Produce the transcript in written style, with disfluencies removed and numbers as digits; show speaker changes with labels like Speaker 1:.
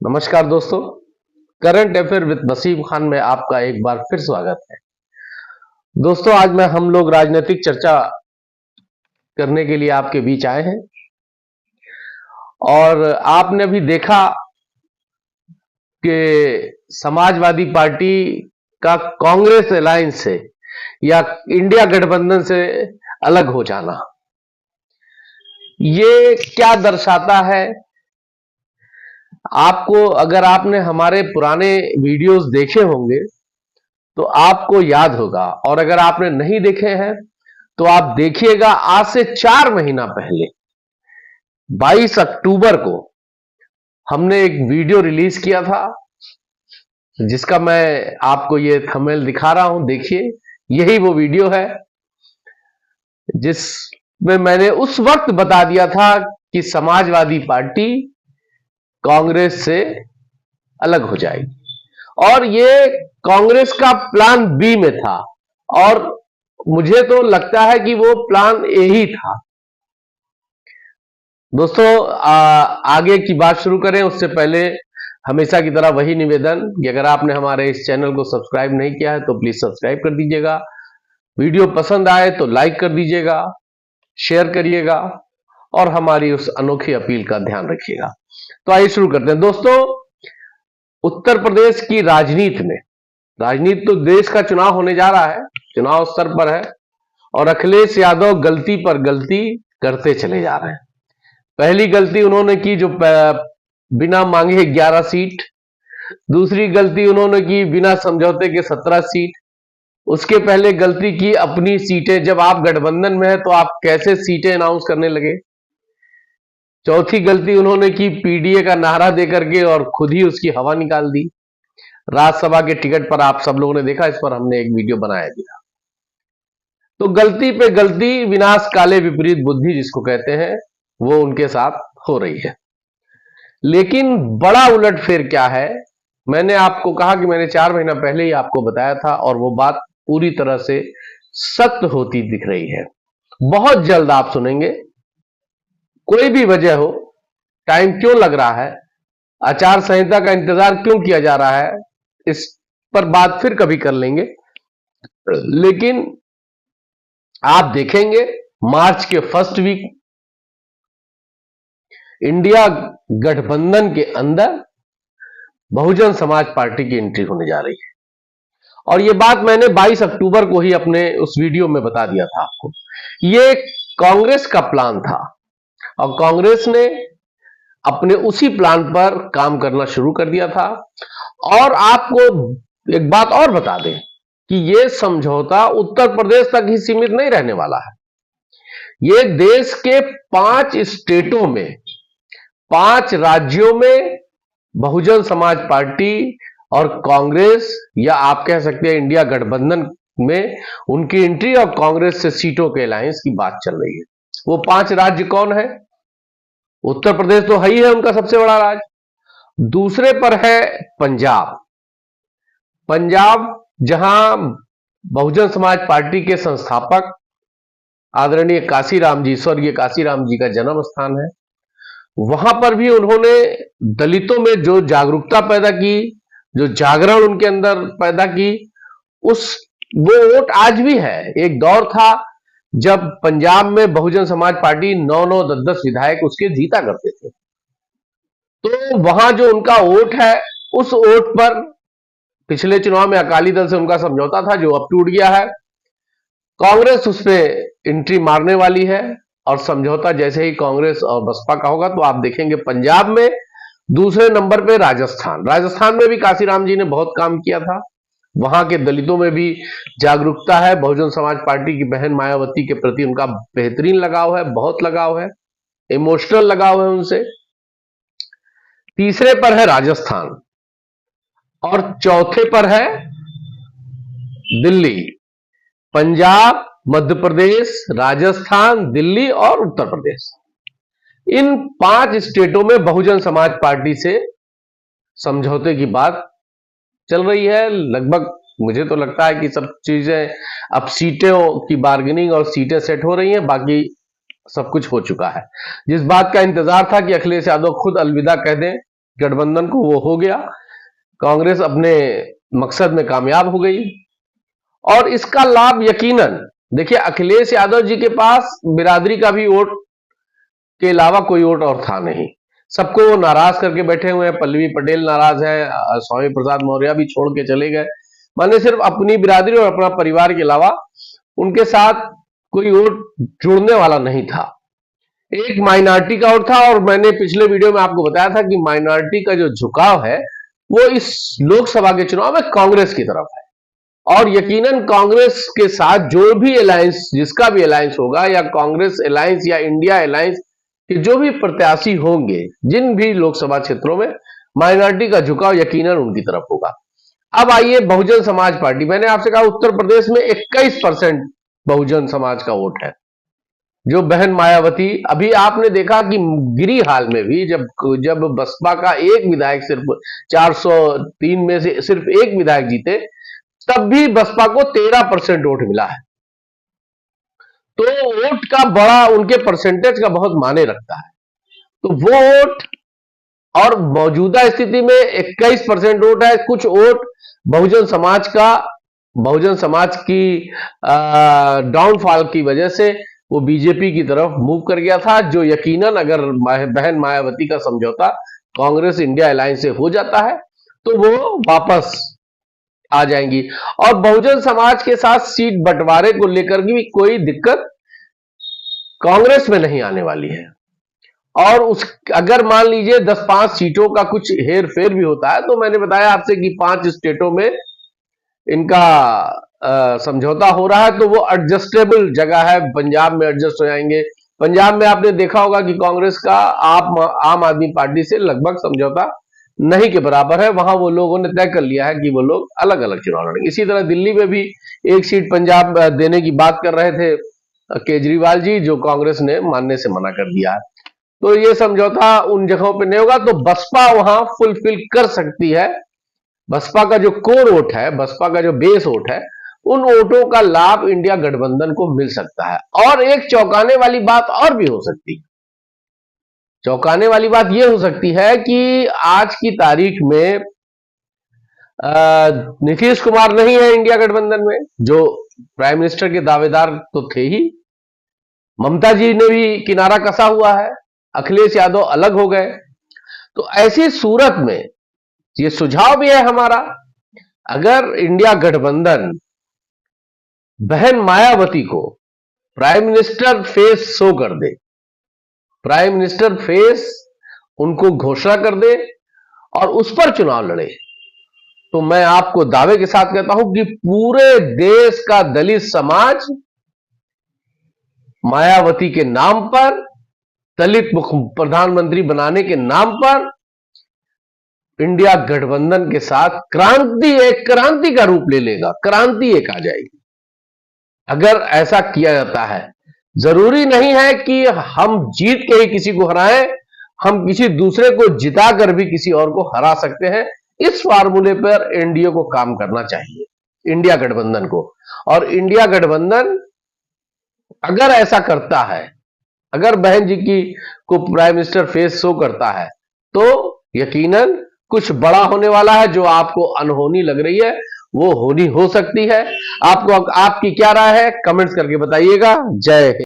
Speaker 1: नमस्कार दोस्तों, current affair with Waseem Khan में आपका एक बार फिर स्वागत है। दोस्तों, आज हम लोग राजनीतिक चर्चा करने के लिए आपके बीच आए हैं और आपने भी देखा कि समाजवादी पार्टी का कांग्रेस अलायंस से या इंडिया गठबंधन से अलग हो जाना, ये क्या दर्शाता है? आपको, अगर आपने हमारे पुराने वीडियोस देखे होंगे तो आपको याद होगा, और अगर आपने नहीं देखे हैं तो आप देखिएगा। आज से 4 महीना पहले 22 अक्टूबर को हमने एक वीडियो रिलीज किया था, जिसका मैं आपको ये थंबनेल दिखा रहा हूं। देखिए, यही वो वीडियो है जिसमें मैंने उस वक्त बता दिया था कि समाजवादी पार्टी कांग्रेस से अलग हो जाएगी, और ये कांग्रेस का प्लान बी में था, और मुझे तो लगता है कि वो प्लान ए ही था। दोस्तों, आगे की बात शुरू करें उससे पहले हमेशा की तरह वही निवेदन कि अगर आपने हमारे इस चैनल को सब्सक्राइब नहीं किया है तो प्लीज सब्सक्राइब कर दीजिएगा। वीडियो पसंद आए तो लाइक कर दीजिएगा, शेयर करिएगा और हमारी उस अनोखी अपील का ध्यान रखिएगा। तो आइए शुरू करते हैं। दोस्तों, उत्तर प्रदेश की राजनीति तो देश का चुनाव होने जा रहा है, चुनाव स्तर पर है, और अखिलेश यादव गलती पर गलती करते चले जा रहे हैं। पहली गलती उन्होंने की जो बिना मांगे 11 सीट, दूसरी गलती उन्होंने की बिना समझौते के 17 सीट, उसके पहले गलती की अपनी सीटें, जब आप गठबंधन में है तो आप कैसे सीटें अनाउंस करने लगे। चौथी गलती उन्होंने की पीडीए का नारा देकर के और खुद ही उसकी हवा निकाल दी। राज्यसभा के टिकट पर आप सब लोगों ने देखा, इस पर हमने एक वीडियो बनाया भी था। तो गलती पे गलती, विनाश काले विपरीत बुद्धि जिसको कहते हैं, वो उनके साथ हो रही है। लेकिन बड़ा उलटफेर क्या है, मैंने आपको कहा कि मैंने 4 महीना पहले ही आपको बताया था, और वो बात पूरी तरह से सत्य होती दिख रही है। बहुत जल्द आप सुनेंगे। कोई भी वजह हो, टाइम क्यों लग रहा है, आचार संहिता का इंतजार क्यों किया जा रहा है, इस पर बात फिर कभी कर लेंगे। लेकिन आप देखेंगे मार्च के फर्स्ट वीक इंडिया गठबंधन के अंदर बहुजन समाज पार्टी की एंट्री होने जा रही है, और यह बात मैंने 22 अक्टूबर को ही अपने उस वीडियो में बता दिया था आपको। यह कांग्रेस का प्लान था, और कांग्रेस ने अपने उसी प्लान पर काम करना शुरू कर दिया था। और आपको एक बात और बता दें कि यह समझौता उत्तर प्रदेश तक ही सीमित नहीं रहने वाला है। यह देश के 5 स्टेटों में, 5 राज्यों में बहुजन समाज पार्टी और कांग्रेस, या आप कह सकते हैं इंडिया गठबंधन में उनकी एंट्री और कांग्रेस से सीटों के अलायंस की बात चल रही है। वो 5 राज्य कौन है? उत्तर प्रदेश तो है ही है उनका सबसे बड़ा राज्य। दूसरे पर है पंजाब। पंजाब, जहां बहुजन समाज पार्टी के संस्थापक आदरणीय काशीराम जी, स्वर्गीय काशीराम जी का जन्म स्थान है। वहां पर भी उन्होंने दलितों में जो जागरूकता पैदा की, जो जागरण उनके अंदर पैदा की, वो वोट आज भी है। एक दौर था जब पंजाब में बहुजन समाज पार्टी 9-9, 10-10 विधायक उसके जीता करते थे। तो वहां जो उनका वोट है, उस वोट पर पिछले चुनाव में अकाली दल से उनका समझौता था जो अब टूट गया है। कांग्रेस उस पर एंट्री मारने वाली है, और समझौता जैसे ही कांग्रेस और बसपा का होगा तो आप देखेंगे पंजाब में। दूसरे नंबर पे राजस्थान में भी काशीराम जी ने बहुत काम किया था। वहां के दलितों में भी जागरूकता है, बहुजन समाज पार्टी की बहन मायावती के प्रति उनका बेहतरीन लगाव है, बहुत लगाव है, इमोशनल लगाव है उनसे। तीसरे पर है राजस्थान, और चौथे पर है दिल्ली। पंजाब, मध्य प्रदेश, राजस्थान, दिल्ली और उत्तर प्रदेश, इन 5 स्टेटों में बहुजन समाज पार्टी से समझौते की बात चल रही है। लगभग मुझे तो लगता है कि सब चीजें, अब सीटों की बार्गेनिंग और सीटें सेट हो रही हैं, बाकी सब कुछ हो चुका है। जिस बात का इंतजार था कि अखिलेश यादव खुद अलविदा कह दें गठबंधन को वो हो गया, कांग्रेस अपने मकसद में कामयाब हो गई। और इसका लाभ यकीनन, देखिए अखिलेश यादव जी के पास बिरादरी का भी वोट के अलावा कोई वोट और था नहीं, सबको वो नाराज करके बैठे हुए हैं। पल्लवी पटेल नाराज है, स्वामी प्रसाद मौर्य भी छोड़ के चले गए, माने सिर्फ अपनी बिरादरी और अपना परिवार के अलावा उनके साथ कोई वोट जुड़ने वाला नहीं था। एक माइनॉरिटी का वोट था, और मैंने पिछले वीडियो में आपको बताया था कि माइनॉरिटी का जो झुकाव है वो इस लोकसभा के चुनाव में कांग्रेस की तरफ है। और यकीनन कांग्रेस के साथ जो भी अलायंस, जिसका भी अलायंस होगा, या कांग्रेस अलायंस या इंडिया अलायंस कि जो भी प्रत्याशी होंगे जिन भी लोकसभा क्षेत्रों में, माइनॉरिटी का झुकाव यकीनन उनकी तरफ होगा। अब आइए बहुजन समाज पार्टी, मैंने आपसे कहा उत्तर प्रदेश में 21% बहुजन समाज का वोट है, जो बहन मायावती, अभी आपने देखा कि गिरी हाल में भी जब बसपा का एक विधायक, सिर्फ 403 में से सिर्फ एक विधायक जीते, तब भी बसपा को 13% वोट मिला है। तो वोट का बड़ा, उनके परसेंटेज का बहुत माने रखता है। तो वो वोट, और मौजूदा स्थिति में 21% वोट है। कुछ वोट बहुजन समाज का, बहुजन समाज की डाउनफॉल की वजह से वो बीजेपी की तरफ मूव कर गया था, जो यकीनन अगर बहन मायावती का समझौता कांग्रेस इंडिया अलायंस से हो जाता है तो वो वापस आ जाएंगी। और बहुजन समाज के साथ सीट बंटवारे को लेकर भी कोई दिक्कत कांग्रेस में नहीं आने वाली है। और उस, अगर मान लीजिए 10-5 सीटों का कुछ हेर फेर भी होता है, तो मैंने बताया आपसे कि 5 स्टेटों में इनका समझौता हो रहा है, तो वो एडजस्टेबल जगह है। पंजाब में एडजस्ट हो जाएंगे। पंजाब में आपने देखा होगा कि कांग्रेस का आम आदमी पार्टी से लगभग समझौता नहीं के बराबर है, वहां वो लोगों ने तय कर लिया है कि वो लोग अलग अलग चुनाव लड़ेंगे। इसी तरह दिल्ली में भी एक सीट पंजाब देने की बात कर रहे थे केजरीवाल जी, जो कांग्रेस ने मानने से मना कर दिया है। तो ये समझौता उन जगहों पे नहीं होगा, तो बसपा वहां फुलफिल कर सकती है। बसपा का जो कोर वोट है, बसपा का जो बेस वोट है, उन वोटों का लाभ इंडिया गठबंधन को मिल सकता है। और एक चौंकाने वाली बात और भी हो सकती है। चौंकाने वाली बात यह हो सकती है कि आज की तारीख में नीतीश कुमार नहीं है इंडिया गठबंधन में, जो प्राइम मिनिस्टर के दावेदार तो थे ही। ममता जी ने भी किनारा कसा हुआ है, अखिलेश यादव अलग हो गए। तो ऐसी सूरत में ये सुझाव भी है हमारा, अगर इंडिया गठबंधन बहन मायावती को प्राइम मिनिस्टर फेस शो कर दे, प्राइम मिनिस्टर फेस उनको घोषणा कर दे और उस पर चुनाव लड़े, तो मैं आपको दावे के साथ कहता हूं कि पूरे देश का दलित समाज मायावती के नाम पर, दलित प्रधानमंत्री बनाने के नाम पर इंडिया गठबंधन के साथ एक क्रांति का रूप ले लेगा। क्रांति एक आ जाएगी अगर ऐसा किया जाता है। जरूरी नहीं है कि हम जीत के ही किसी को हराएं, हम किसी दूसरे को जिता कर भी किसी और को हरा सकते हैं। इस फार्मूले पर एनडीए को काम करना चाहिए, इंडिया गठबंधन को। और इंडिया गठबंधन अगर ऐसा करता है, अगर बहन जी की को प्राइम मिनिस्टर फेस शो करता है, तो यकीनन कुछ बड़ा होने वाला है। जो आपको अनहोनी लग रही है वो होनी हो सकती है। आपको, आपकी क्या राय है, कमेंट्स करके बताइएगा। जय हिंद।